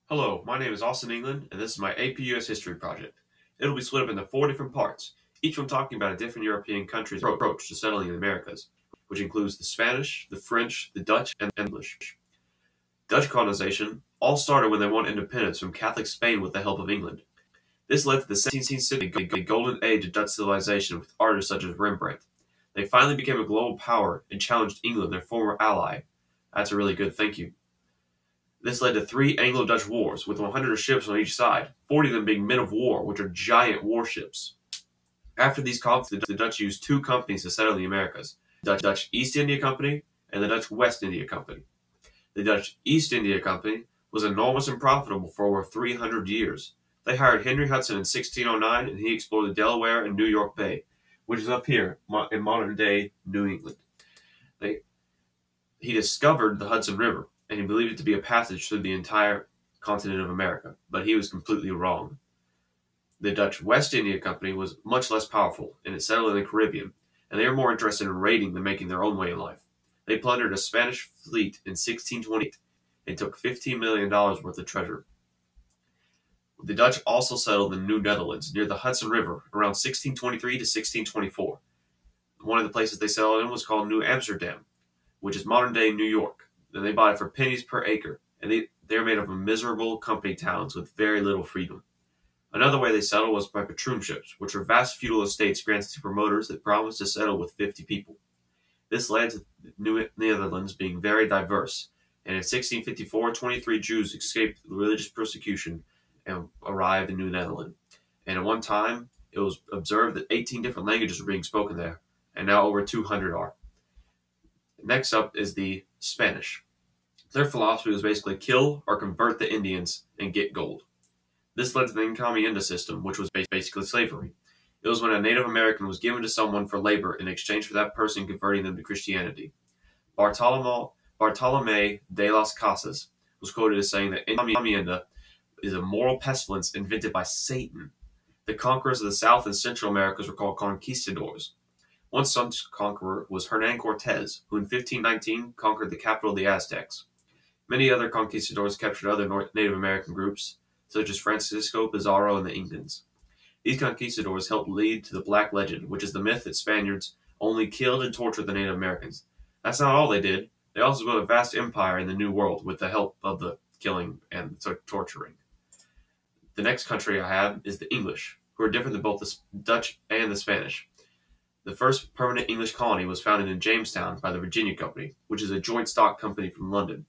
Hello, my name is Austin England, and this is my APUS History Project. It'll be split up into 4 different parts, each one talking about a different European country's approach to settling the Americas, which includes the Spanish, the French, the Dutch, and English. Dutch colonization all started when they won independence from Catholic Spain with the help of England. This led to the 17th century, a golden age of Dutch civilization with artists such as Rembrandt. They finally became a global power and challenged England, their former ally. That's a really good thank you. This led to 3 Anglo-Dutch wars, with 100 ships on each side, 40 of them being men of war, which are giant warships. After these conflicts, the Dutch used 2 companies to settle the Americas, the Dutch East India Company and the Dutch West India Company. The Dutch East India Company was enormous and profitable for over 300 years. They hired Henry Hudson in 1609, and he explored the Delaware and New York Bay, which is up here in modern-day New England. He discovered the Hudson River, and he believed it to be a passage through the entire continent of America, but he was completely wrong. The Dutch West India Company was much less powerful, and it settled in the Caribbean, and they were more interested in raiding than making their own way in life. They plundered a Spanish fleet in 1628 and took $15 million worth of treasure. The Dutch also settled in New Netherlands near the Hudson River around 1623 to 1624. One of the places they settled in was called New Amsterdam, which is modern-day New York. And they bought it for pennies per acre, and they're made up of miserable company towns with very little freedom. Another way they settled was by patroonships, which were vast feudal estates granted to promoters that promised to settle with 50 people. This led to the New Netherlands being very diverse, and in 1654, 23 Jews escaped religious persecution and arrived in New Netherlands. And at one time, it was observed that 18 different languages were being spoken there, and now over 200 are. Next up is the Spanish. Their philosophy was basically kill or convert the Indians and get gold. This led to the encomienda system, which was basically slavery. It was when a Native American was given to someone for labor in exchange for that person converting them to Christianity. Bartolomé de las Casas was quoted as saying that encomienda is a moral pestilence invented by Satan. The conquerors of the South and Central Americas were called conquistadors. One such conqueror was Hernán Cortés, who in 1519 conquered the capital of the Aztecs. Many other conquistadors captured other Native American groups, such as Francisco Pizarro and the Incans. These conquistadors helped lead to the Black Legend, which is the myth that Spaniards only killed and tortured the Native Americans. That's not all they did. They also built a vast empire in the New World with the help of the killing and torturing. The next country I have is the English, who are different than both the Dutch and the Spanish. The first permanent English colony was founded in Jamestown by the Virginia Company, which is a joint stock company from London.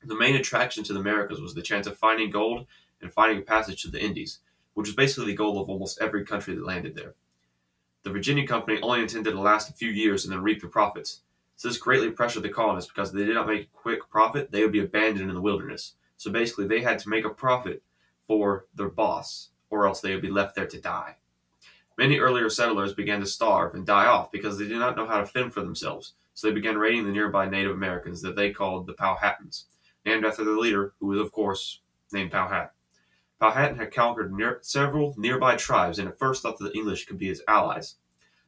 The main attraction to the Americas was the chance of finding gold and finding a passage to the Indies, which was basically the goal of almost every country that landed there. The Virginia Company only intended to last a few years and then reap the profits, so this greatly pressured the colonists because if they did not make a quick profit, they would be abandoned in the wilderness. So basically, they had to make a profit for their boss, or else they would be left there to die. Many earlier settlers began to starve and die off because they did not know how to fend for themselves, so they began raiding the nearby Native Americans that they called the Powhatans, named after their leader, who was, of course, named Powhatan. Powhatan had conquered several nearby tribes and at first thought that the English could be his allies.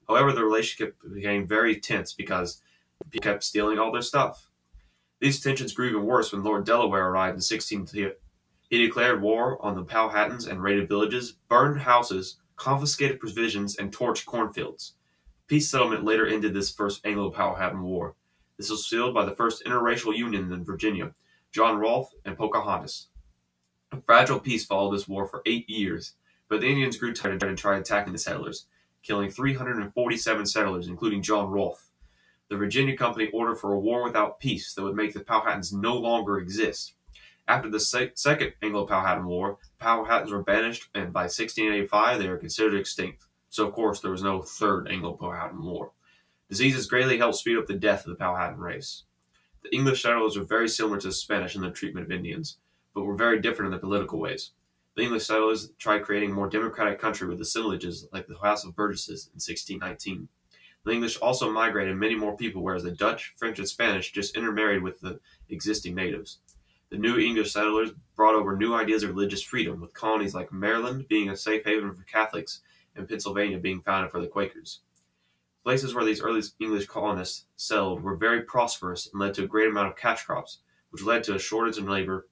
However, the relationship became very tense because he kept stealing all their stuff. These tensions grew even worse when Lord Delaware arrived in 1610. He declared war on the Powhatans and raided villages, burned houses, confiscated provisions, and torched cornfields. Peace settlement later ended this first Anglo-Powhatan War. This was sealed by the first interracial union in Virginia, John Rolfe and Pocahontas. A fragile peace followed this war for 8 years, but the Indians grew tired and tried attacking the settlers, killing 347 settlers, including John Rolfe. The Virginia Company ordered for a war without peace that would make the Powhatans no longer exist. After the Second Anglo-Powhatan War, the Powhatans were banished, and by 1685 they were considered extinct. So, of course, there was no Third Anglo-Powhatan War. Diseases greatly helped speed up the death of the Powhatan race. The English settlers were very similar to the Spanish in their treatment of Indians, but were very different in their political ways. The English settlers tried creating a more democratic country with assemblages like the House of Burgesses in 1619. The English also migrated many more people, whereas the Dutch, French, and Spanish just intermarried with the existing natives. The new English settlers brought over new ideas of religious freedom, with colonies like Maryland being a safe haven for Catholics and Pennsylvania being founded for the Quakers. Places where these early English colonists settled were very prosperous and led to a great amount of cash crops, which led to a shortage in labor